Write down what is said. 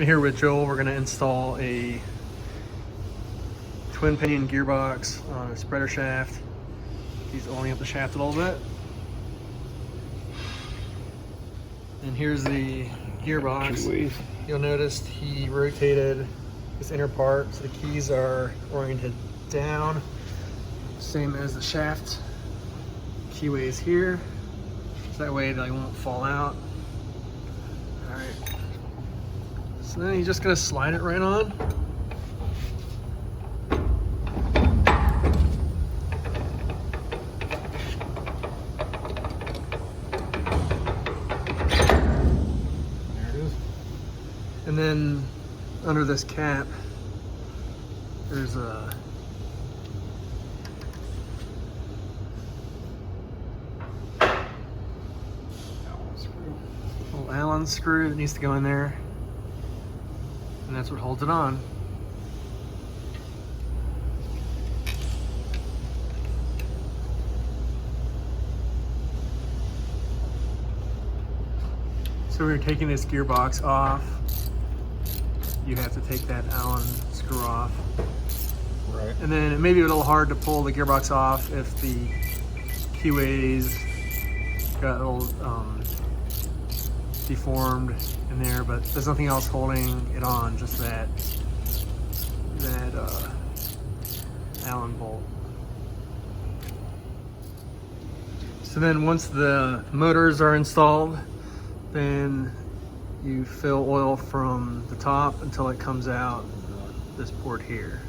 So here with Joel, we're going to install a twin pinion gearbox on a spreader shaft. He's oiling up the shaft a little bit. And here's the gearbox. You'll notice he rotated this inner part, so the keys are oriented down, same as the shaft keyways here, so that way they won't fall out. All right, so then you're just gonna slide it right on. And then under this cap, there's a little Allen screw that needs to go in there, and that's what holds it on. So we're taking this gearbox off. You have to take that Allen screw off. Right. And then it may be a little hard to pull the gearbox off if the keyways got a little deformed in there, but there's nothing else holding it on, just that Allen bolt. So then once the motors are installed, then you fill oil from the top until it comes out this port here.